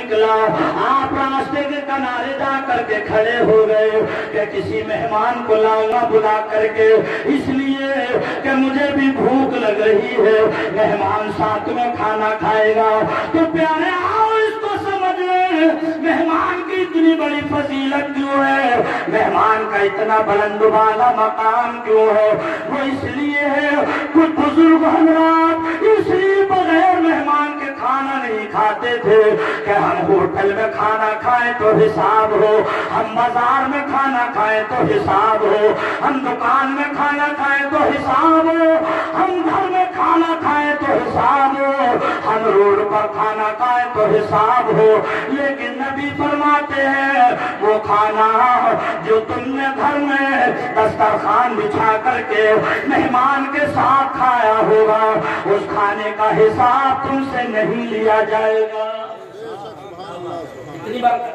نکلا. آپ راستے کے کنارے جا کر کے کھڑے ہو گئے کہ کسی مہمان کو لاؤں گا بلا کر کے، اس لیے کہ مجھے بھی بھوک لگ رہی ہے، مہمان ساتھ میں کھانا کھائے گا. تو پیارے آؤ اس کو سمجھ لیں، مہمان کی اتنی بڑی فضیلت کیوں ہے، مہمان کا اتنا بلند بالا مقام کیوں ہے. وہ اس لیے ہے، کچھ بزرگ حضرات اس لیے بغیر مہمان کے کھانا نہیں کھاتے تھے کہ ہم ہوٹل میں کھانا کھائیں تو حساب ہو، ہم بازار میں کھانا کھائیں تو حساب ہو، ہم دکان میں کھانا کھائیں تو حساب ہو، ہم گھر میں کھانا کھائیں تو حساب ہو، ہم روڈ پر کھانا کھائیں تو حساب ہو. لیکن نبی فرماتے ہیں وہ کھانا جو تم نے گھر میں دسترخوان بچھا کر کے مہمان کے ساتھ کھایا ہوگا، اس کھانے کا حساب تم سے نہیں لیا جائے گا. اتنی بات.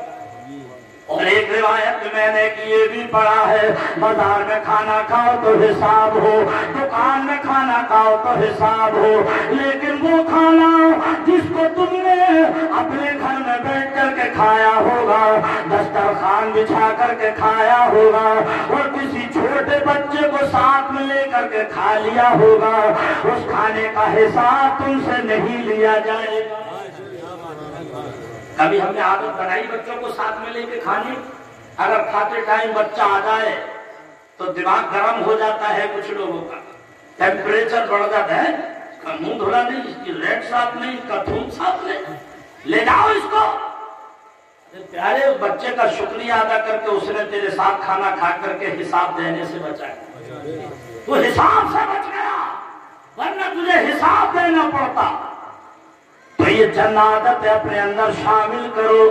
اور ایک روایت میں نے کہ یہ بھی پڑھا ہے، بازار میں کھانا کھاؤ تو حساب ہو، دکان میں کھانا کھاؤ تو حساب ہو، لیکن وہ کھانا جس کو تم نے اپنے گھر میں بیٹھ کر کے کھایا ہوگا، دسترخوان بچھا کر کے کھایا ہوگا، اور کسی چھوٹے بچے کو ساتھ میں لے کر کے کھا لیا ہوگا، اس کھانے کا حساب تم سے نہیں لیا جائے گا. کبھی ہم نے عادت بنائی بچوں کو ساتھ میں لے کے کھانے، اگر کھاتے ٹائم بچہ آ جائے تو دماغ گرم ہو جاتا ہے، کچھ لوگوں کا ٹیمپریچر بڑھ جاتا ہے، اس کا منہ دھولا نہیں، اس کی ریٹ صاف نہیں، اس کا تھوک صاف نہیں، لے جاؤ اس کو. پیارے اس بچے کا شکریہ ادا کر کے اس نے تیرے ساتھ کھانا کھا کر کے حساب دینے سے بچایا، تو حساب سے بچ گیا، ورنہ تجھے حساب دینا پڑتا. تو یہ چند عادتیں اپنے اندر شامل کرو،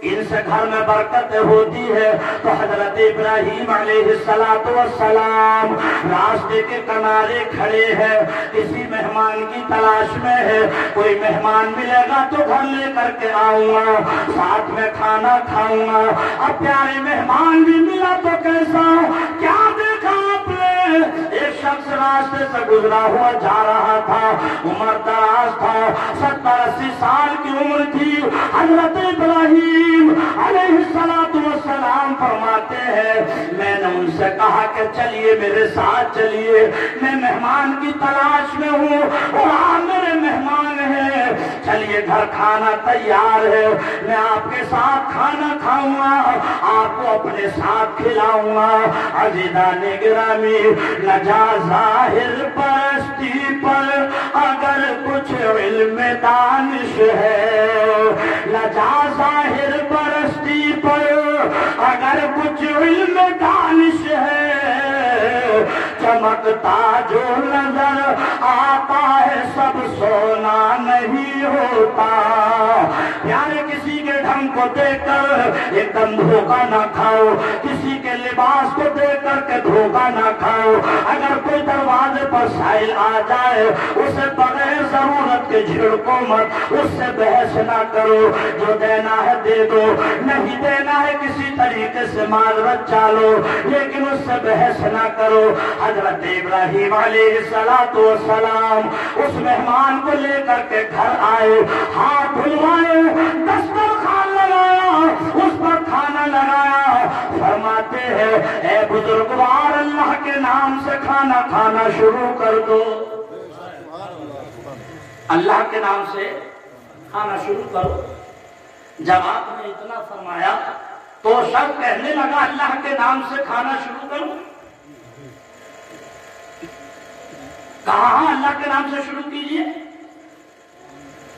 ان سے گھر میں برکت ہوتی ہے. تو حضرت ابراہیم علیہ السلام راستے کے کنارے کھڑے ہیں، کسی مہمان کی تلاش میں ہے، کوئی مہمان ملے گا تو گھر لے کر کے آؤں گا، ساتھ میں کھانا کھاؤں گا. اب پیارے مہمان بھی ملا تو کیسا، کیا دیکھا آپ نے؟ ایک شخص راستے سے گزرا ہوا جا رہا تھا، عمر دراز تھا، 70-80 سال کی عمر تھی. حضرت ابراہیم علیہ السلام فرماتے ہیں میں نے ان سے کہا کہ چلیے میرے ساتھ چلیے، میں مہمان کی تلاش میں ہوں اور آپ میرے مہمان ہیں، چلیے گھر کھانا تیار ہے، میں آپ کے ساتھ کھانا کھاؤں گا، آپ کو اپنے ساتھ کھلاؤں گا. عزیزان گرامی، نہ جا ظاہر پرستی پر اگر کچھ علم دانش ہے، نہ جا ظاہر پرستی پر اگر کچھ علم دانش ہے، چمکتا جو نظر آتا ہے سب سونا نہیں ہوتا. پیارے کسی کے ڈھنگ کو دیکھ کر ایک دم دھوکہ نہ کھاؤ، کسی کے لباس کو دیکھ کر کے دھوکہ نہ کھاؤ. اگر کوئی دروازے پر سائل آ جائے اسے بغیر ضرورت کے جھڑکو مت، اس سے بحث نہ کرو، جو دینا ہے دے دو، نہیں دینا ہے کسی طریقے سے معذرت چالو، لیکن اس سے بحث نہ کرو. حضرت ابراہیم علیہ السلام اس مہمان کو لے کر کے گھر آئے، ہاتھ دھلوائے، دسترخوان لگایا، اس پر کھانا لگایا. فرماتے ہیں اے بزرگوار، اللہ کے نام سے کھانا کھانا شروع کر دو، اللہ کے نام سے کھانا شروع کرو. جب آپ نے اتنا فرمایا تو شخص کہنے لگا اللہ کے نام سے کھانا شروع کرو. کہاں اللہ کے نام سے شروع کیجئے؟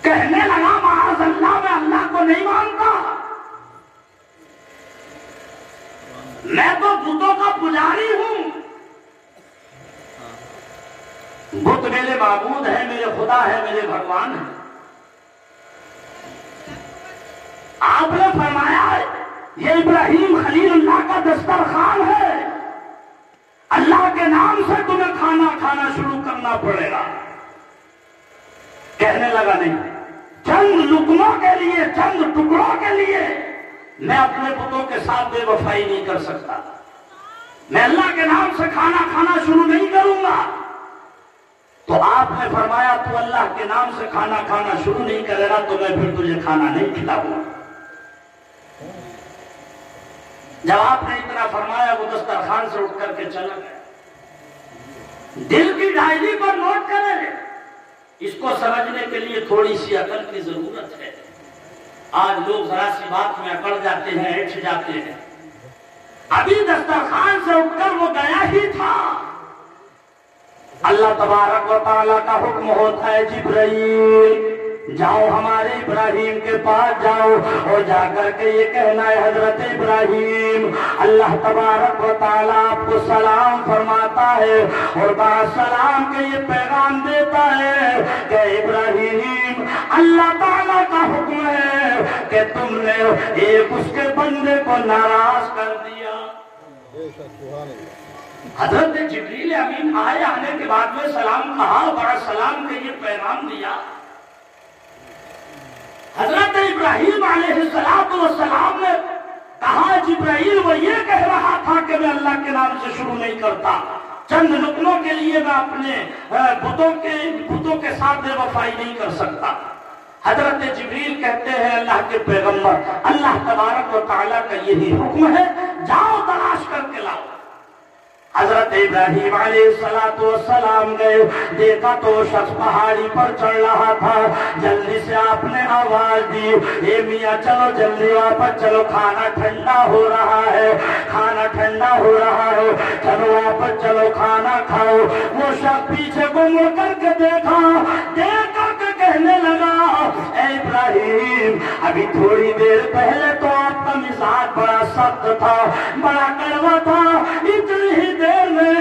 کہنے لگا معاذ اللہ میں اللہ کو نہیں مانتا، میں تو بتوں کا پجاری ہوں، بت میرے معبود ہے، میرے خدا ہے، میرے بھگوان ہے. آپ نے فرمایا یہ ابراہیم خلیل اللہ کا دسترخوان ہے، اللہ کے نام سے تمہیں کھانا کھانا شروع کرنا پڑے گا. کہنے لگا نہیں، چند لقموں کے لیے، چند ٹکڑوں کے لیے میں اپنے بتوں کے ساتھ بے وفائی نہیں کر سکتا، میں اللہ کے نام سے کھانا کھانا شروع نہیں کروں گا. تو آپ نے فرمایا تو اللہ کے نام سے کھانا کھانا شروع نہیں کرے گا تو میں پھر تجھے کھانا نہیں کھلاؤں گا. جب آپ نے اتنا فرمایا وہ دسترخوان سے اٹھ کر کے چلا گیا۔ دل کی ڈائری پر نوٹ کریں، اس کو سمجھنے کے لیے تھوڑی سی عقل کی ضرورت ہے۔ آج لوگ ذرا سی بات میں اکڑ جاتے ہیں، اٹھ جاتے ہیں۔ ابھی دسترخوان سے اٹھ کر وہ گیا ہی تھا، اللہ تبارک و تعالیٰ کا حکم ہوتا ہے جبرائیل جاؤ ہمارے ابراہیم کے پاس جاؤ اور جا کر کے یہ کہنا ہے حضرت ابراہیم اللہ تبارک و تعالیٰ آپ کو سلام فرماتا ہے اور بعد سلام کے یہ پیغام دیتا ہے کہ ابراہیم اللہ تعالیٰ کا حکم ہے کہ تم نے ایک اس کے بندے کو ناراض کر دیا۔ حضرت جبریل امین آئے، آنے کے بعد میں سلام کہا، بڑا سلام کے یہ پیغام دیا۔ حضرت ابراہیم علیہ السلام نے کہا جبرائیل وہ یہ کہہ رہا تھا کہ میں اللہ کے نام سے شروع نہیں کرتا، چند رکنوں کے لیے میں اپنے بتوں کے ساتھ بے وفائی نہیں کر سکتا۔ حضرت جبریل کہتے ہیں اللہ کے پیغمبر اللہ تبارک و تعالیٰ کا یہی حکم ہے، جاؤ تلاش کر کے لاؤ۔ حضرت ابراہیم علیہ السلام گئے، دیکھا تو شخص پہاڑی پر چڑھ رہا تھا، جلدی سے آپ نے آواز دی اے میاں چلو جلدی واپس چلو، کھانا ٹھنڈا ہو رہا ہے، کھانا ٹھنڈا ہو رہا ہے، چلو واپس چلو کھانا کھاؤ۔ وہ شخص پیچھے کو مڑ کر کے دیکھا، دیکھ کر کے کہنے لگا اے ابراہیم ابھی تھوڑی دیر پہلے تو آپ کا مزاج بڑا سخت تھا، بڑا کڑوا تھا، اتنی ہی دیر میں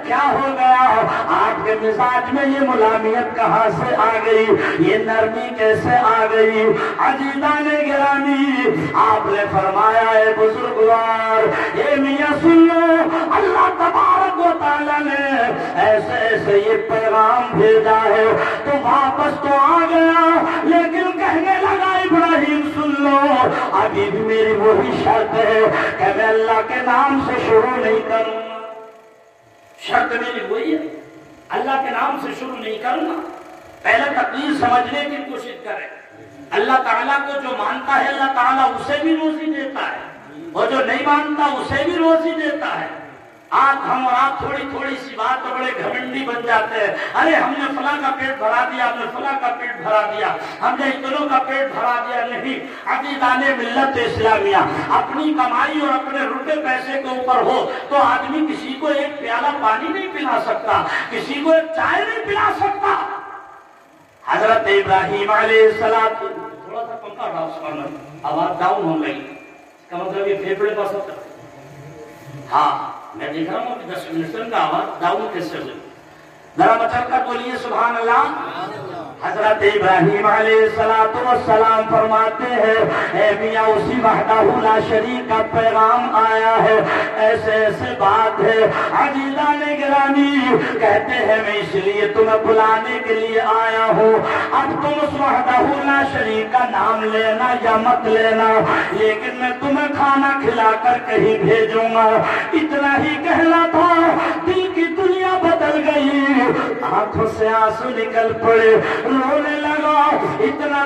کیا ہو گیا؟ آپ کے مزاج میں یہ ملامیت کہاں سے آ گئی، یہ نرمی کیسے آ گئی؟ عزیزان گرامی آپ نے فرمایا اے بزرگوار اے میاں سن لو، اللہ تبارک و تعالیٰ نے ایسے ایسے یہ پیغام بھیجا ہے، تو واپس تو آ گیا لیکن کہنے لگا ابراہیم سن لو ابھی بھی میری وہی شرط ہے کہ میں اللہ کے نام سے شروع نہیں کروں گا۔ شرط میری وہی ہے، اللہ کے نام سے شروع نہیں کروں گا۔ پہلے تقدیر سمجھنے کی کوشش کریں، اللہ تعالیٰ کو جو مانتا ہے اللہ تعالیٰ اسے بھی روزی دیتا ہے، اور جو نہیں مانتا اسے بھی روزی دیتا ہے۔ آج ہم اور آپ تھوڑی تھوڑی سی بات پر بڑے گھمنڈی بن جاتے ہیں، ارے ہم نے فلاں کا پیٹ بھرا دیا، ہم نے فلاں کا پیٹ بھرا دیا، ہم نے اتنوں کا پیٹ بھرا دیا۔ نہیں، عزیزان ملت اسلامیہ، اپنی کمائی اور اپنے روپے پیسے کے اوپر ہو تو آدمی کسی کو ایک پیالہ پانی نہیں پلا سکتا، کسی کو ایک چائے نہیں پلا سکتا۔ حضرت ابراہیم علیہ السلام تھوڑا سا پنکھا اٹھاؤ، آواز ڈاؤن ہو گئی، اس کا مطلب یہ پھیپھڑے پاس ہوتا ہے۔ ہاں میں دیکھ رہا ہوں کہ 10 منٹ کا آواز ڈاؤن کیسے ہوئی، ذرا بچل کر بولیے سبحان اللہ۔ حضرت ابراہیم علیہ السلام فرماتے ہیں اے میاں اسی وحدہ لا شریک کا پیغام آیا ہے، ایسے ایسے بات ہے۔ عزیزان گرامی کہتے ہیں میں اس لیے تمہیں بلانے کے لیے آیا ہوں، اب تم اس وحدہ لا شریک کا نام لینا یا مت لینا، لیکن میں تمہیں کھانا کھلا کر کہیں بھیجوں گا۔ اتنا ہی کہنا تھا، دل کی دنیا بدل گئی، آنکھوں سے آنسو نکل پڑے، رونے لگا، اتنا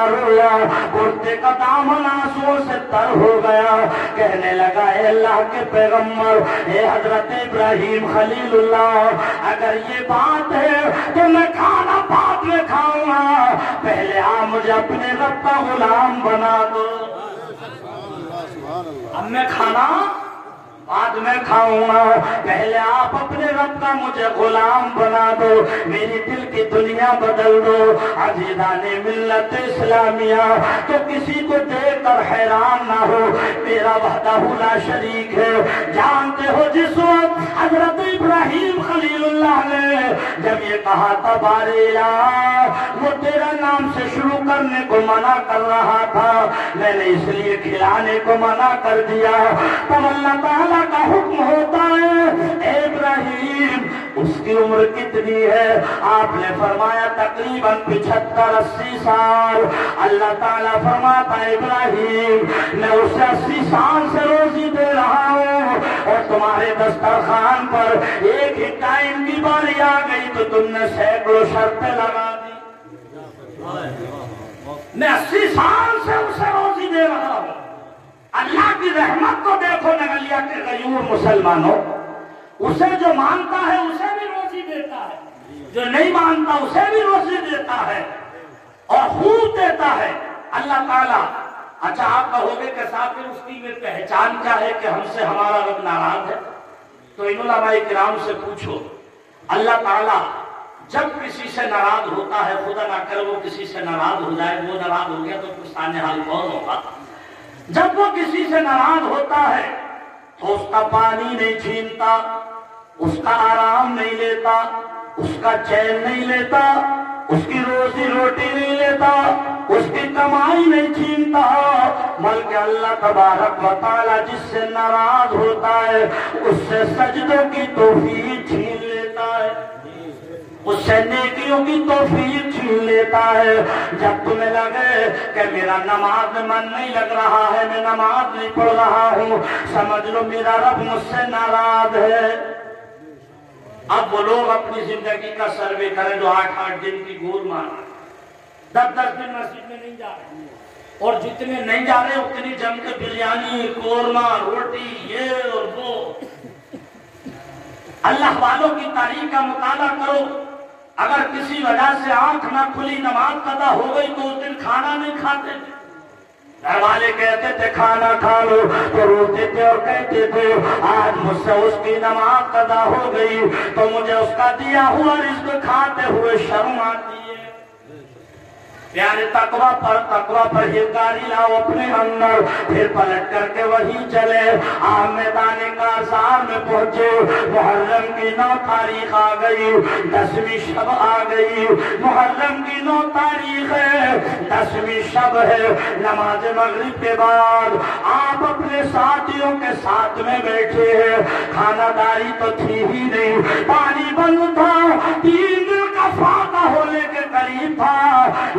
رویا کرتے کا دامن آنسوؤں سے تر ہو گیا۔ کہنے لگا اے اللہ کے پیغمبر، اے حضرت ابراہیم خلیل اللہ، اگر یہ بات ہے تو میں کھانا بعد میں کھاؤں گا، پہلے مجھے اپنے رب کا غلام بنا دو۔ اب میں کھانا بعد میں کھاؤں گا، پہلے آپ اپنے رب کا مجھے غلام بنا دو، میری دل کی دنیا بدل دو۔ عزیزان ملت اسلامیہ تو کسی کو دیکھ کر حیران نہ ہو، میرا وحدہ لا شریک ہے۔ جانتے ہو جس وقت حضرت ابراہیم خلیل اللہ نے جب یہ کہا تھا بارے الہ، وہ تیرا نام سے شروع کرنے کو منع کر رہا تھا، میں نے اس لیے کھلانے کو منع کر دیا۔ تب اللہ تعالیٰ کا حکم ہوتا ہے اے ابراہیم اس کی عمر کتنی ہے؟ آپ نے فرمایا تقریباً 75-80 سال۔ اللہ تعالیٰ فرماتا ہے ابراہیم میں اسے 80 سال سے روزی دے رہا ہوں، اور تمہارے دسترخوان پر ایک ہی ٹائم کی باری آ گئی تو تم نے سینکڑوں شرطیں لگا دی۔ میں 80 سال سے اسے روزی دے رہا ہوں، اللہ کی رحمت کو دے دیا کہ غیور مسلمانوں، اسے جو مانتا ہے اسے بھی روزی دیتا ہے، جو نہیں مانتا اسے بھی روزی دیتا ہے اور خوب دیتا ہے اللہ تعالیٰ۔ اچھا آپ کہو گے کہ صاحب اس کی میں پہچان کیا ہے کہ ہم سے ہمارا رب ناراض ہے؟ تو ان علماء کرام سے پوچھو، اللہ تعالیٰ جب کسی سے ناراض ہوتا ہے، خدا نہ کرے وہ کسی سے ناراض ہو جائے، وہ ناراض ہو گیا تو پھر سامنے حال کون ہوگا؟ جب وہ کسی سے ناراض ہوتا ہے تو اس کا پانی نہیں چھینتا، اس کا آرام نہیں لیتا، اس کا چین نہیں لیتا، اس کی روزی روٹی نہیں لیتا، اس کی کمائی نہیں چھینتا، بلکہ اللہ تبارک و تعالی جس سے ناراض ہوتا ہے اس سے سجدوں کی توفیق چھین لیتا ہے، اس سے نیکیوں کی توفیق چھین لیتا ہے۔ جب تمہیں لگے کہ میرا نماز میں من نہیں لگ رہا ہے، میں نماز نہیں پڑھ رہا ہوں، سمجھ لو میرا رب مجھ سے ناراض ہے۔ اب وہ لوگ اپنی زندگی کا سروے کریں جو 8-8 دن کی گور مارا، 10-10 دن مسجد میں نہیں جا رہے، اور جتنے نہیں جا رہے اتنی جم کے بریانی، قورمہ، روٹی، یہ اور وہ۔ اللہ والوں کی تاریخ کا مطالعہ کرو، اگر کسی وجہ سے آنکھ نہ کھلی، نماز قضا ہو گئی تو اس دن کھانا نہیں کھاتے تھے۔ گھر والے کہتے تھے کھانا کھا لو تو روتے تھے اور کہتے تھے آج مجھ سے اس کی نماز قضا ہو گئی تو مجھے اس کا دیا ہوا رزق کھاتے ہوئے شرم آتی ہے۔ پیارے تقویٰ پر یہ گاڑی لاؤ اپنے اندر، پھر پلٹ کر کے وہی چلے۔ آپ میدان کارزار میں پہنچے، محرم کی 9 تاریخ آ گئی، 10ویں شب آ گئی، محرم کی 9 تاریخ ہے، 10ویں شب ہے۔ نماز مغرب کے بعد آپ اپنے ساتھیوں کے ساتھ میں بیٹھے ہیں، کھانا داری تو تھی ہی نہیں، پانی بند تھا، 3 دن کا فاقہ ہونے کے قریب تھا،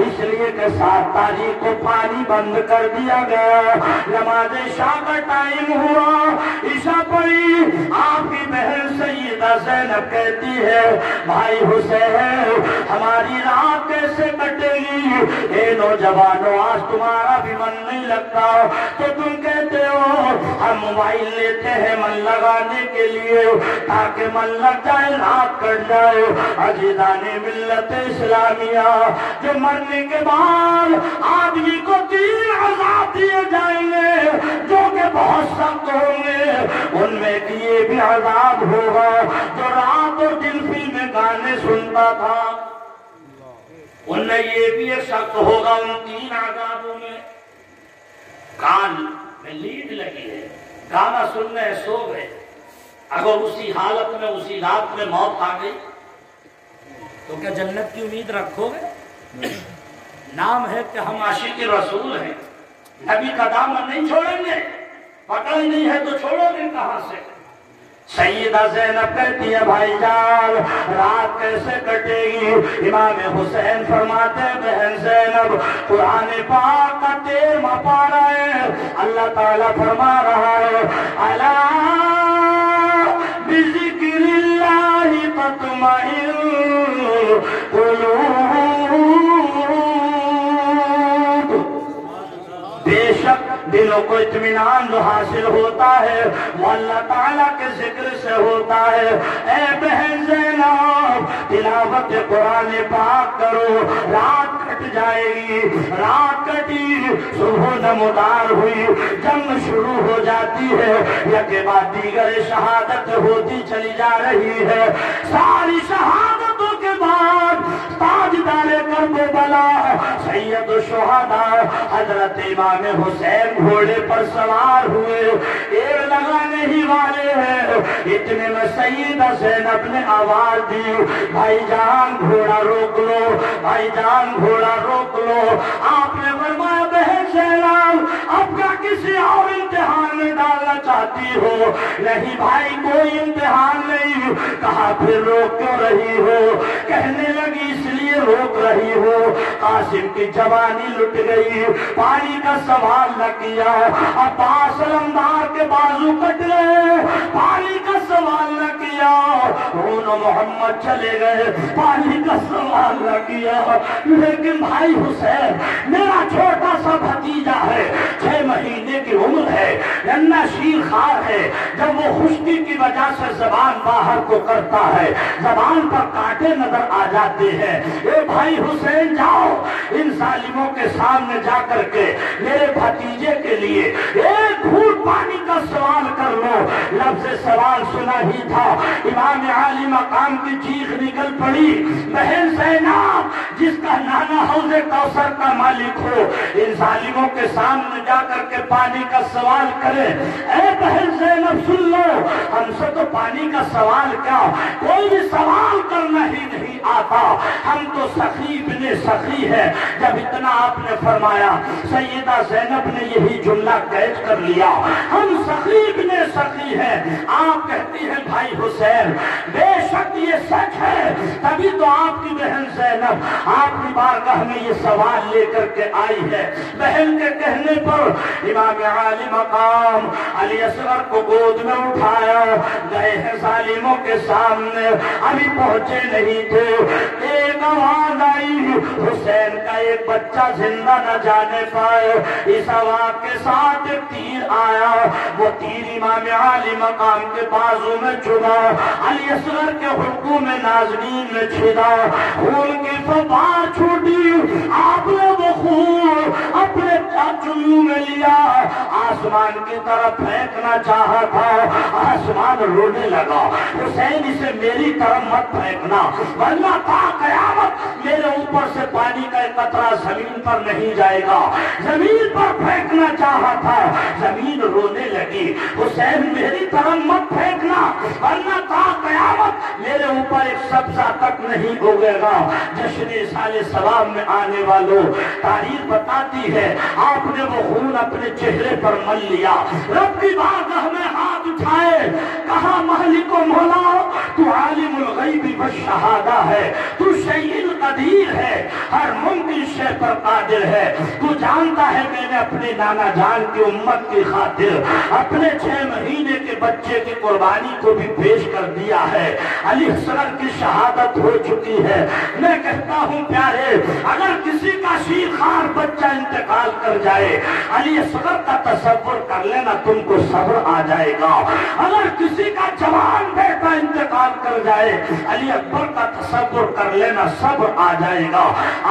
اس لیے کہ 7 تاریخ کو پانی بند کر دیا گیا۔ نماز عشاء کا ٹائم ہوا، عشاء پڑھی، آپ کی بہن سیدہ زینب کہتی ہے بھائی حسین ہماری رات کیسے کٹے گی؟ اے نوجوانوں آج تمہارا بھی من نہیں لگتا تو تم کہتے ہو ہم موبائل لیتے ہیں من لگانے کے لیے تاکہ من لگ جائے، رات کٹ جائے۔ عزیزان ملت اسلامیہ، جو مرنے کے بعد آدمی کو 3 عذاب دیے جائیں گے جو کہ بہت سخت ہوں گے، ان میں یہ بھی عذاب ہوگا جو رات اور دن فلمیں گانے سنتا تھا، ان میں یہ بھی ایک سخت ہوگا۔ ان 3 عذابوں میں کان میں لیڈ لگی ہے، گانا سننے سو گئے، اگر اسی حالت میں اسی رات میں موت آ گئی تو کیا جنت کی امید رکھو گے؟ نام ہے کہ ہم عاشق رسول ہیں، نبی کا دامن نہیں چھوڑیں گے، پکڑ ہی نہیں ہے تو چھوڑو گے کہاں سے؟ سیدہ زینب کہتی ہے بھائی جان رات کیسے کٹے گی؟ امام حسین فرماتے ہیں بہن زینب قرآن پاک کا 13واں پارہ ہے، اللہ تعالیٰ فرما رہا ہے الا بذکر اللہ تطمئن قلوب، بے شک دلوں کو اطمینان جو حاصل ہوتا ہے وہ اللہ تعالیٰ کے ذکر سے ہوتا ہے۔ اے بہن زینب تلاوت قرآن پاک کرو، رات کٹ جائے گی، رات کٹی، صبح نمودار ہوئی، جنگ شروع ہو جاتی ہے، یکے بعد دیگر شہادت ہوتی چلی جا رہی ہے۔ ساری شہادتوں کے بعد تاجدار کربلا سید الشہداء حضرت امام حسین گھوڑے پر سوار ہوئے، ایک لگانے ہی والے ہیں، اتنے میں سیدہ زینب نے آواز دی بھائی جان گھوڑا روک لو، بھائی جان گھوڑا روک لو۔ آپ نے فرمایا بہن زینب اب کیا کسی اور امتحان میں ڈالنا چاہتی ہو؟ نہیں بھائی کوئی امتحان نہیں۔ کہا پھر روک کیوں رہی ہو؟ کہنے لگی اس لیے روک رہی ہو قاسم کی جوانی لٹ گئی، پانی کا سوال نہ کیا، عباس علمدار کے بازو کٹ گئے، پانی کا سوال نہ کیا، خون محمد چلے گئے، پانی کا سوال نہ کیا۔ لیکن بھائی حسین میرا چھوٹا سا بھتیجا ہے، 6 مہینے کی عمر ہے، گنا شیر خار ہے، جب وہ خشکی کی وجہ سے زبان باہر کو کرتا ہے، زبان پر کانٹے نظر آ جاتے ہیں۔ اے بھائی حسین جاؤ ان ظالموں کے سامنے جا کر کے میرے بھتیجے کے لیے ایک گھونٹ پانی کا سوال کر لو۔ لفظ سوال سنا ہی تھا، امام عالی مقام کی چیخ نکل پڑی، بہن زینب جس کا نانا حوض کوثر کا مالک ہو ان ظالموں کے سامنے جا کر کے پانی کا سوال کرے۔ اے بہن زینب سن لو، ہم سے تو پانی کا سوال کیا، کوئی بھی سوال کرنا ہی نہیں آتا، ہم تو سخی ابن سخی ہے۔ جب اتنا آپ نے فرمایا سیدہ زینب نے یہی جملہ کیچ کر لیا، ہم سخی ابن سخی ہیں۔ آپ کہتی ہیں بھائی حسین بے شک یہ سچ ہے، تبھی تو آپ کی بہن زینب آپ کی بارگاہ میں یہ سوال لے کر کے آئی ہے۔ بہن کے کہنے پر امام عالی مقام علی اصغر کو گود میں اٹھایا، گئے ہیں ظالموں کے سامنے، ابھی پہنچے نہیں تھے، ایک آواز آئی حسین کا ایک بچہ زندہ نہ جانے پائے۔ اس آواز کے ساتھ ایک تیر آیا، وہ تیر امام عالی مقام کے بازو میں چبھا، علی اصغر کے حلقوم نازنین میں چھدا، خون کی فوار چھوٹی، آپ نے وہ خون اپنے چاچو میں لیا، آسمان کی طرف پھینکنا چاہا تھا، آسمان رونے لگا، حسین اسے میری طرف مت پھینکنا ورنہ تا قیامت میرے اوپر سے پانی کا ایک قطرہ زمین پر نہیں جائے گا۔ زمین پر پھینکنا چاہا تھا، زمین رونے لگی، حسین میری طرف مت پھینکنا ورنہ تا قیامت میرے اوپر ایک سبزہ تک نہیں اگے گا۔ جشن سال ثواب میں آنے والوں، تاریخ بتاتی ہے آپ نے وہ خون اپنے چہرے پر مل لیا، رب کی بارگاہ میں ہاتھ اٹھائے، کہا مالک و مولا تو عالم الغیب والشہادہ ہے، تو شیء قدیر ہے، ہر ممکن شے پر قادر ہے، تو جانتا ہے میں نے اپنے نانا جان کی امت کی خاطر اپنے 6 مہینے کے بچے کی قربانی کو بھی پیش کر دیا ہے، علی اصغر کی شہادت ہو چکی ہے۔ میں کہتا ہوں پیارے، اگر کسی کا شیر خار بچہ انتقال کر جائے، علی اصغر کا تصور کر لینا تم کو صبر آ جائے گا۔ اگر کسی کا جوان بیٹا انتقال کر جائے، علی اکبر کا تصور کر لینا صبر آ جائے گا۔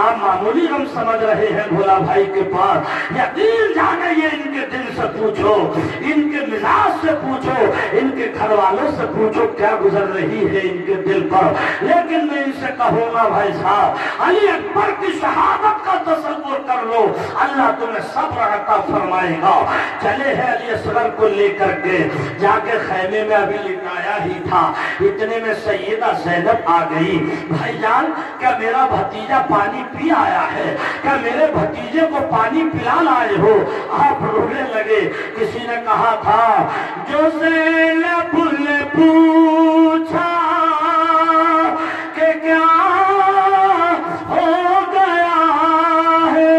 آپ معمولی ہم سمجھ رہے ہیں بھولا بھائی کے پاس، یقین جانے یہ ان کے دل سے پوچھو، ان کے مزاج سے پوچھو، ان کے گھر والوں سے پوچھو کیا گزر رہی ہے ان کے دل پر۔ لیکن میں ان سے کہوں گا بھائی صاحب علی اکبر کی شہادت کا تصور کر لو، اللہ تمہیں صبر عطا فرمائے گا۔ چلے ہیں علی اصغر کو لے کر کے، جا کے خیمے میں ابھی لٹایا ہی تھا، اتنے میں سیدہ زینب آ گئی، بھائی جان کیا میرا بھتیجا پانی پی آیا ہے، کیا میرے بھتیجے کو پانی پلا لائے ہو؟ آپ رونے لگے۔ کسی نے کہا تھا جو زینب نے پوچھا کہ کیا ہو گیا ہے،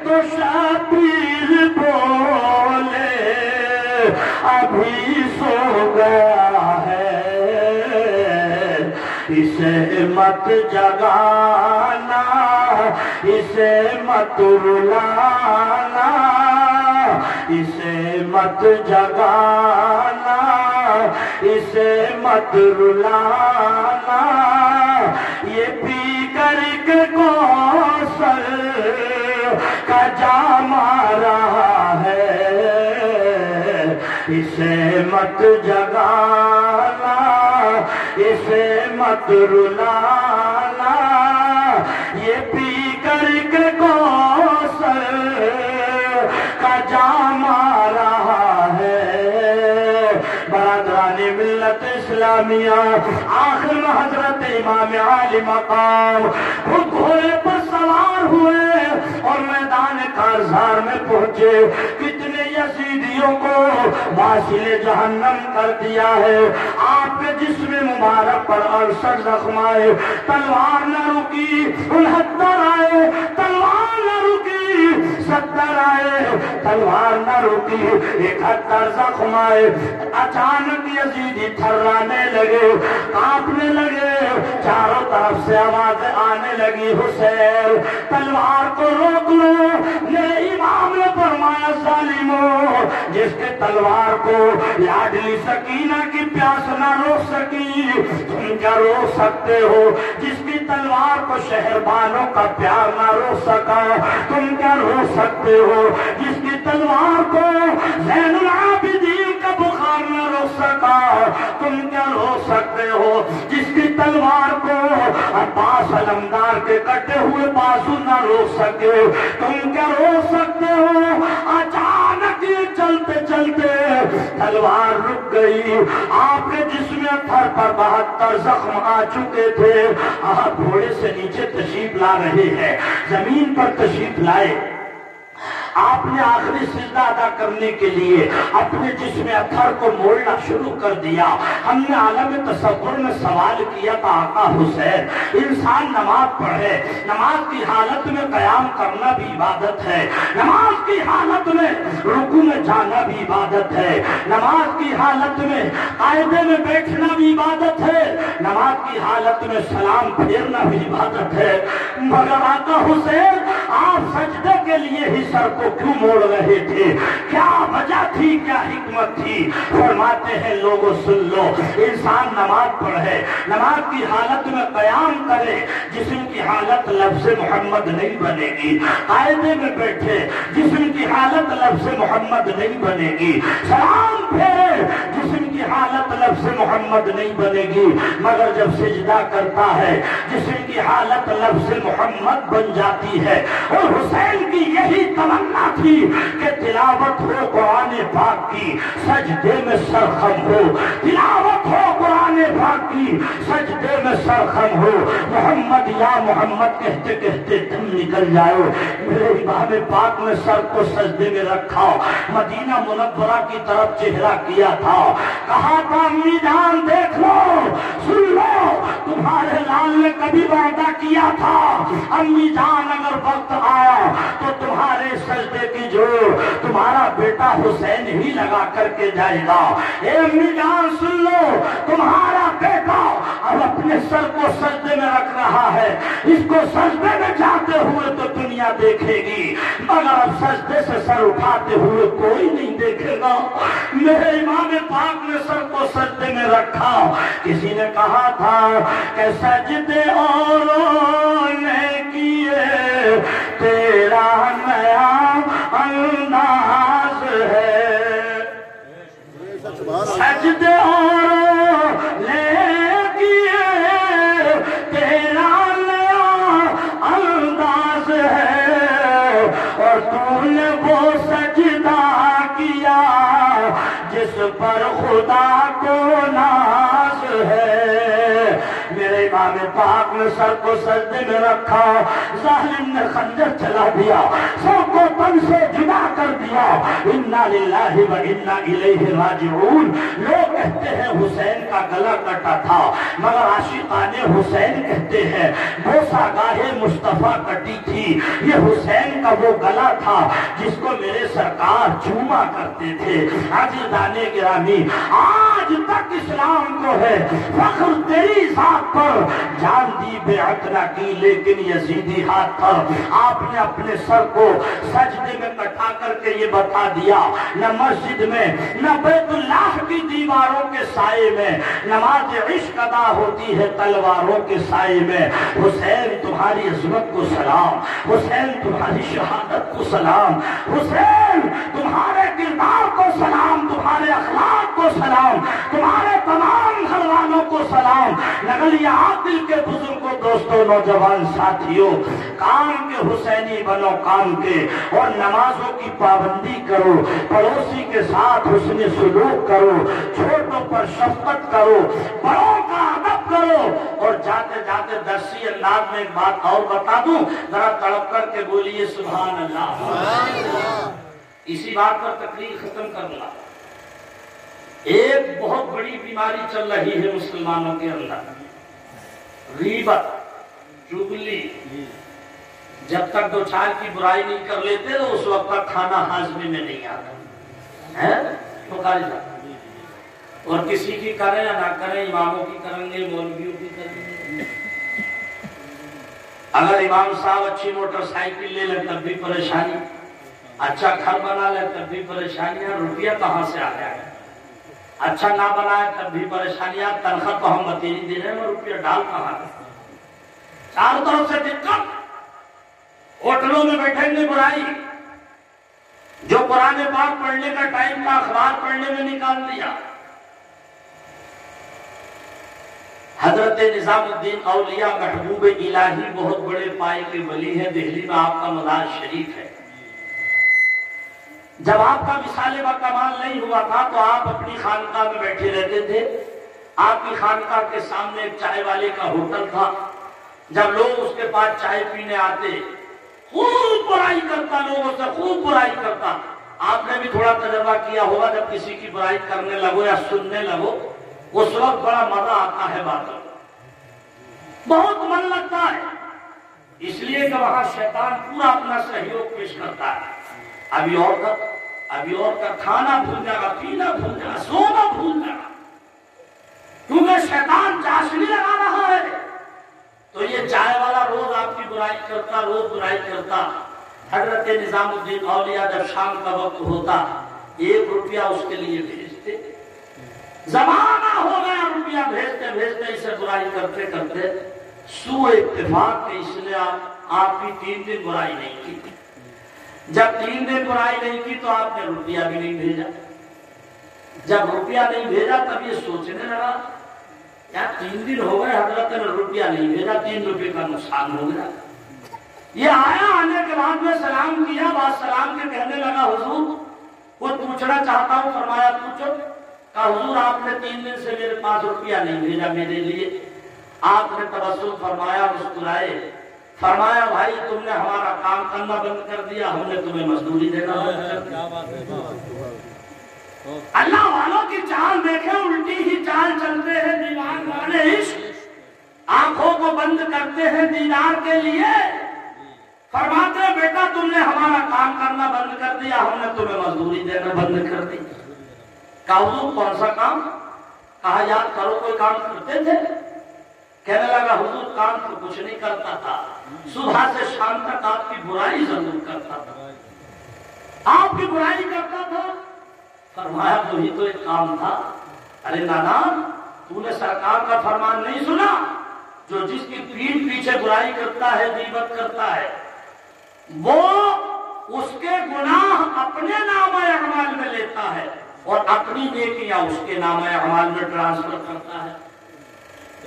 تو شبیر بولے ابھی سو گیا ہے، اسے مت جگانا، اسے مت رلانا، اسے مت جگانا، اسے مت رلانا، یہ پی کر کے کوثر کا جام آ رہا ہے، اسے مت جگانا، اسے مت رلانا، یہ پی کر کے کوثر کا جام آ رہا ہے۔ برادران ملت اسلامیہ، آخر میں حضرت امام عالی مقام خود گھوڑے پر سوار ہوئے اور میدان کارزار میں پہنچے۔ کتنے یزیدیوں کو واصل جہنم کر دیا ہے، آپ کے جسم مبارک پر 68 زخم آئے، تلوار نہ رکی، 69 آئے، تلوار نہ رکی، 70 آئے، تلوار نہ رکی، 71 زخم آئے۔ اچانک یزیدی تھرانے لگے، کانپنے لگے، چاروں طرف سے آوازیں آنے لگی، حسین تلوار کو روک لو۔ میرے امام نے فرمایا ظالموں، جس کے تلوار کو لاڈلی سکینہ کی پیاس نہ روک سکی تم کیا روک سکتے ہو؟ جس کی تلوار کو شہربانوں کا پیار نہ روک سکا تم کیا روک سکتے ہو؟ جس کی تلوار کو زین العابدین کا بخار نہ روک سکا تم کیا روک سکتے ہو؟ جس کی تلوار کو عباس علمدار کے کٹے ہوئے بازو نہ روک سکے تم کیا روک سکتے ہو؟ اچانک یہ چلتے چلتے تلوار رک گئی، آپ کے جسم تھر پر 72 زخم آ چکے تھے، آپ گھوڑے سے نیچے تشریف لا رہے ہیں، زمین پر تشریف لائے، آپ نے آخری سجدہ ادا کرنے کے لیے اپنے جسم اطہر کو موڑنا شروع کر دیا۔ ہم نے عالم تصور میں سوال کیا تھا آقا حسین، انسان نماز پڑھے، نماز کی حالت میں قیام کرنا بھی عبادت ہے، نماز کی حالت میں رکوع میں جانا بھی عبادت ہے، نماز کی حالت میں قاعدے میں بیٹھنا بھی عبادت ہے، نماز کی حالت میں سلام پھیرنا بھی عبادت ہے، مگر آقا حسین آپ سجدے کے لیے ہی سر کو کیوں موڑ رہے تھے؟ کیا وجہ تھی، کیا حکمت تھی؟ فرماتے ہیں لوگوں سن لو، انسان نماز پڑھے، نماز کی حالت میں قیام کرے، جسم کی حالت لفظ محمد نہیں بنے گی، قاعدے میں بیٹھے جسم کی حالت لفظ محمد نہیں بنے گی، سلام پھیرے جسم کی حالت لفظ محمد نہیں بنے گی، مگر جب سجدہ کرتا ہے جسم کی حالت لفظ محمد بن جاتی ہے۔ اور حسین کی یہی تمنا تھی کہ تلاوت ہو قرآن پاک کی، سجدے میں سرخم ہو، تلاوت ہو قرآن پاک کی، سجدے میں سرخم ہو، محمد یا محمد کہتے کہتے دم نکل جائے۔ میرے امام پاک نے سر کو سجدے میں رکھا، مدینہ منورہ کی طرف چہرہ کیا تھا، کہا تھا امی جان دیکھ لو، سن لو، تمہارے لال نے کبھی وعدہ کیا تھا امی جان اگر وقت آیا تو تمہارے سجدے کی جوڑ تمہارا بیٹا حسین ہی لگا کر کے جائے گا۔ اے امی جان سن لو، تمہارا بیٹا اب اپنے سر کو سجدے میں رکھ رہا ہے، اس کو سجدے میں جاتے ہوئے تو دنیا دیکھے گی، مگر اب سجدے سے سر اٹھاتے ہوئے کوئی نہیں دیکھے گا۔ میرے امام پاک نے سر کو سجدے میں رکھا۔ کسی نے کہا تھا کہ سجدے اوروں نے کیے تیرا نیا انداز ہے، سجدے اوروں نے کیے تیرا نیا انداز ہے، اور تو نے وہ سجدہ کیا جس پر خدا کو ناز ہے۔ میرے امام پاک نے سر کو سجدے میں رکھا، ظالم نے خنجر چلا دیا، سر کو تن سے جدا کر دیا۔ انا للہ و انا الیہ راجعون۔ لوگ کہتے ہیں حسین کا گلا کٹا تھا، مگر عاشقان حسین کہتے ہیں بوسہ گاہ مصطفیٰ کٹی تھی۔ یہ حسین کا وہ گلا تھا جس کو میرے سرکار چوما کرتے تھے۔ عزیزان گرامی، آج تک اسلام کو ہے فخر تیری ذات پر، جان دی بیعت نہ کی لیکن یزیدی ہاتھ پر۔ آپ نے اپنے سر کو سجدے میں کٹا کر کے یہ بتا دیا، نہ مسجد میں نہ بیت اللہ کی دیواروں کے سائے میں نماز عشق ادا ہوتی ہے تلواروں کے سائے میں۔ حسین تمہاری عظمت کو سلام، حسین تمہاری شہادت کو سلام، حسین تمہارے کردار کو سلام، تمہارے اخلاق کو سلام، تمہارے تمام گھر والوں کو سلام۔ نگلیہ عاقل کے بزرگوں، دوستوں، نوجوان ساتھیوں، کام کے حسینی بنو کام کے، اور نمازوں کی پابندی کرو، پڑوسی کے ساتھ حسن سلوک کرو، چھوٹوں پر شفقت کرو، بڑوں کا ادب کرو۔ اور جاتے جاتے درسی انداز میں ایک بات اور بتا دوں، ذرا تڑپ کر کے بولیے سبحان اللہ۔ اسی بات پر تقریر ختم کرنا۔ ایک بہت بڑی بیماری چل رہی ہے مسلمانوں کے اندر، غیبت، چغلی۔ جب تک دو چار کی برائی نہیں کر لیتے تو اس وقت تک کھانا ہاضمے میں نہیں آتا ہے، اور کسی کی کریں یا نہ کریں، اماموں کی کریں گے، مولویوں کی کریں گے۔ اگر امام صاحب اچھی موٹر سائیکل لے لیں تب بھی پریشانی، اچھا گھر بنا لے تب بھی پریشانیاں، روپیہ کہاں سے آ جائے گا؟ اچھا نہ بنائے تب بھی پریشانیاں، تنخواہ تو ہم بتیری دے رہے ہیں، روپیہ ڈال کہاں ہے؟ چاروں طرف سے دقت، ہوٹلوں میں بیٹھیں گے برائی، جو قرآن پاک پڑھنے کا ٹائم کا اخبار پڑھنے میں نکال دیا۔ حضرت نظام الدین اولیاء محبوب الہی بہت بڑے پائے کے ولی ہیں، دہلی میں آپ کا مزار شریف ہے۔ جب آپ کا وصال بکمال نہیں ہوا تھا تو آپ اپنی خانقاہ میں بیٹھے رہتے تھے۔ آپ کی خانقاہ کے سامنے ایک چائے والے کا ہوٹل تھا۔ جب لوگ اس کے پاس چائے پینے آتے، خوب برائی کرتا، لوگوں سے خوب برائی کرتا۔ آپ نے بھی تھوڑا تجربہ کیا ہوگا، جب کسی کی برائی کرنے لگو یا سننے لگو اس وقت بڑا مزہ آتا ہے، باتوں بہت من لگتا ہے، اس لیے کہ وہاں شیطان پورا اپنا سہیوگ پیش کرتا ہے۔ ابھی اور کا کھانا بھول جائے گا، پینا بھول جائے گا، سونا بھول جائے گا، کیونکہ شیطان چاشنی لگا رہا ہے۔ تو یہ چائے والا روز آپ کی برائی کرتا، روز برائی کرتا۔ حضرت نظام الدین اولیاء جب شام کا وقت ہوتا، 1 روپیہ اس کے لیے بھیجتے۔ زمانہ ہو گیا روپیہ بھیجتے بھیجتے، اسے برائی کرتے کرتے سوء اتفاق کہ اس نے آپ کی 3 دن برائی نہیں کی۔ جب 3 دن برائی نہیں کی تو آپ نے روپیہ بھی نہیں بھیجا۔ جب روپیہ نہیں بھیجا تب یہ سوچنے لگا، یار 3 دن ہو گئے حضرت نے روپیہ نہیں بھیجا، 3 روپے کا نقصان ہو گیا۔ یہ آیا، آنے کے بعد میں سلام کیا، بعد سلام کے کہنے لگا حضور کچھ پوچھنا چاہتا ہوں۔ فرمایا پوچھو۔ کہا حضور آپ نے 3 دن سے میرے پاس روپیہ نہیں بھیجا میرے لیے۔ آپ نے تبسم فرمایا، مسکرائے، فرمایا بھائی تم نے ہمارا کام کرنا بند کر دیا، ہم نے تمہیں مزدوری دینا بند کر دیا۔ اللہ والوں کی چال دیکھیں، الٹی ہی چال چلتے ہیں دیوان والے عشق، آنکھوں کو بند کرتے ہیں دیدار کے لیے۔ فرماتے ہیں بیٹا تم نے ہمارا کام کرنا بند کر دیا، ہم نے تمہیں مزدوری دینا بند کر دی۔ کہا حضور کون سا کام؟ کہا یاد کرو کوئی کام کرتے تھے؟ کہنے لگا حضور کام تو کچھ نہیں کرتا تھا، صبح سے شام تک آپ کی برائی ضرور کرتا تھا، آپ کی برائی کرتا تھا۔ فرمایا وہی تو ایک کام تھا۔ ارے نانا تو نے سرکار کا فرمان نہیں سنا، جو جس کی پیٹھ پیچھے برائی کرتا ہے، غیبت کرتا ہے، وہ اس کے گناہ اپنے نام اعمال میں لیتا ہے اور اپنی نیکیاں اس کے نام اعمال میں ٹرانسفر کرتا ہے۔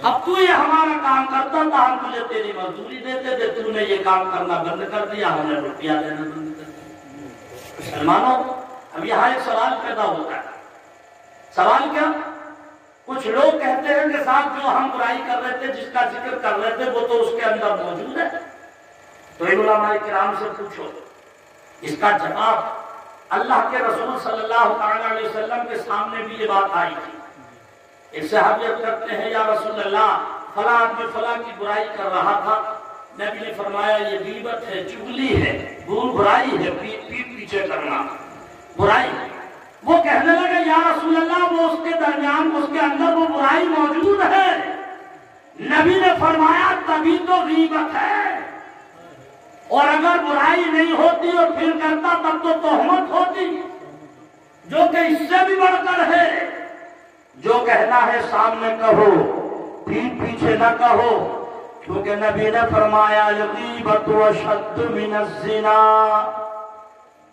اب تو یہ ہمارا کام کرتا تھا، ہم تجھے تیری مزدوری دیتے تھے، تو نے یہ کام کرنا بند کر دیا، ہم نے روپیہ دینا بند کر دیا۔ مسلمانوں اب یہاں ایک سوال پیدا ہوتا ہے۔ سوال کیا؟ کچھ لوگ کہتے ہیں کہ صاحب جو ہم برائی کر رہے تھے، جس کا ذکر کر رہے تھے، وہ تو اس کے اندر موجود ہے۔ تو علماء کرام سے پوچھو، اس کا جواب اللہ کے رسول صلی اللہ علیہ وسلم کے سامنے بھی یہ بات آئی تھی۔ ایک صحابی کرتے ہیں یا رسول اللہ فلاں آدمی فلاں کی برائی کر رہا تھا، نبی نے فرمایا یہ غیبت ہے، چغلی ہے، برائی ہے، پیٹ پیچھے کرنا برائی۔ وہ کہنے لگے یا رسول اللہ وہ اس کے درمیان، اس کے اندر وہ برائی موجود ہے۔ نبی نے فرمایا تبھی تو غیبت ہے، اور اگر برائی نہیں ہوتی اور پھر کرتا تب تو تہمت ہوتی، جو کہ اس سے بھی بڑھ کر ہے۔ جو کہنا ہے سامنے کہو، پیٹ پیچھے نہ کہو، کیونکہ نبی نے فرمایا الغیبۃ اشد من الزنا،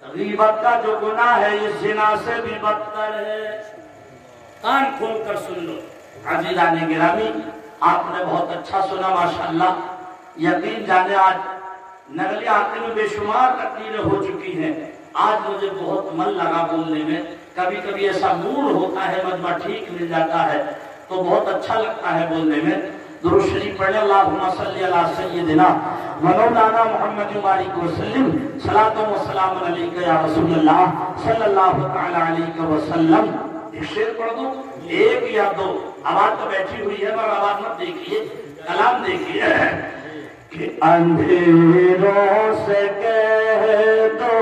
غیبت کا جو گناہ ہے یہ زنا سے بھی بدتر ہے۔ کان کھول کر سن لو عزیزان گرامی، آپ نے بہت اچھا سنا ماشاءاللہ۔ یقین جانے آج نگلی آتے میں بے شمار تقریریں ہو چکی ہیں، آج مجھے بہت من لگا بولنے میں۔ کبھی کبھی ایسا موڈ ہوتا ہے، مجمع ٹھیک مل جاتا ہے تو بہت اچھا لگتا ہے بولنے میں۔ درود شریف پڑھیں، اللہم صلی علی سیدنا مولانا محمد وبارک وسلم، صلاۃ و سلام علیک یا رسول اللہ صلی اللہ تعالی علیہ وسلم۔ ایک شعر پڑھ دو، ایک یا دو، آواز تو بیٹھی ہوئی ہے مگر آواز مت دیکھیے، کلام دیکھیے۔ کہ اندھیروں سے کہہ دو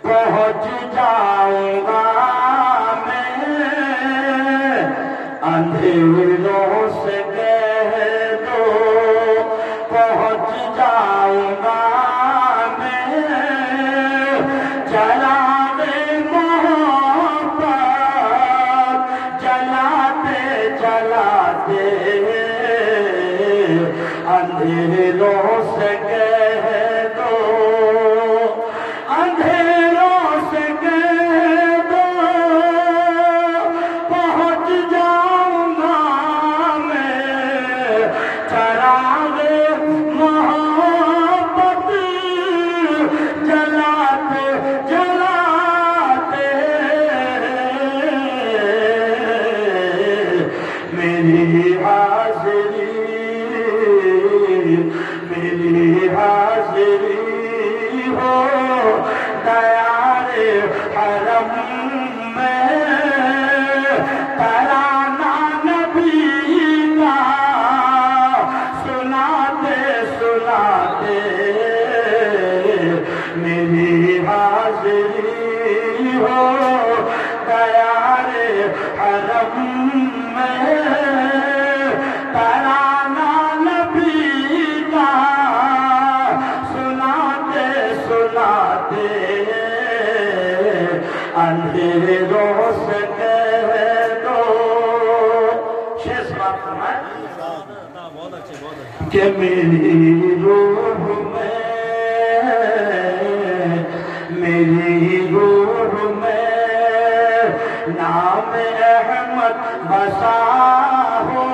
پہنچ جاؤں گا میں، اندھیروں سے کہہ دو پہنچ جاؤں گا میں، چراغے محبت جلاتے جلاتے اندھیروں سے کہہ دو، اندھیروں سے کہہ دو پہنچ جاؤں گا میں، چراغے محبت جلاتے جلاتے میری حاضری ہو دیار حرم میں، ترانہ نبی کا سناتے سناتے میری حاضری ہو دیار حرم میں، ترانہ نبی کا سناتے سناتے اندھیروں سے کہہ دو۔ شیخ بات فرمائے کہ میری روح میں، میری روح میں نام احمد بسا ہو،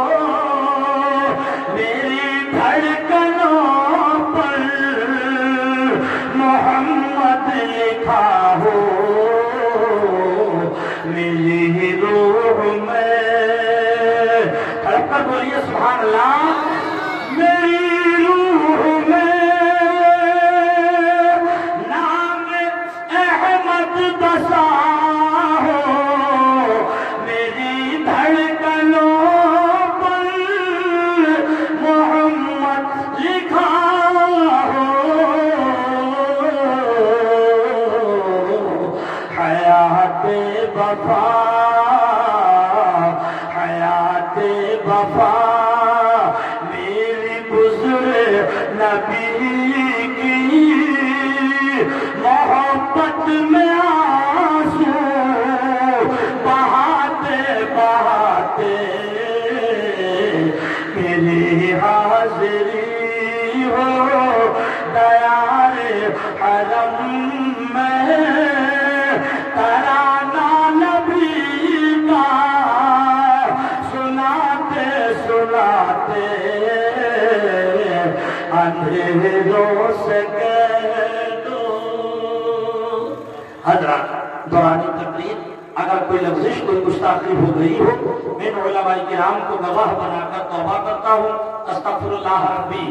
میری دھڑکنوں پر محمد لکھا ہو، میری روح میں، کھڑک کر بولیے سبحان اللہ، میری روح میں نام احمد بسا ہو، میری دھڑکنوں پر محمد لکھا ہو، حیات وفا، حیات وفا میری گزرے نبی کی، محبت میں آنسو بہاتے بہاتے میری حاضری ہو دیار حرم میں، ترانہ نبی کا سناتے سناتے اندھیروں سے کہہ دو۔ حضرات دوران تقریر اگر کوئی لفظش کوئی گستاخی ہو گئی ہو، میں علماء کرام کو گواہ بنا کر توبہ کرتا ہوں، استغفر اللہ ربی۔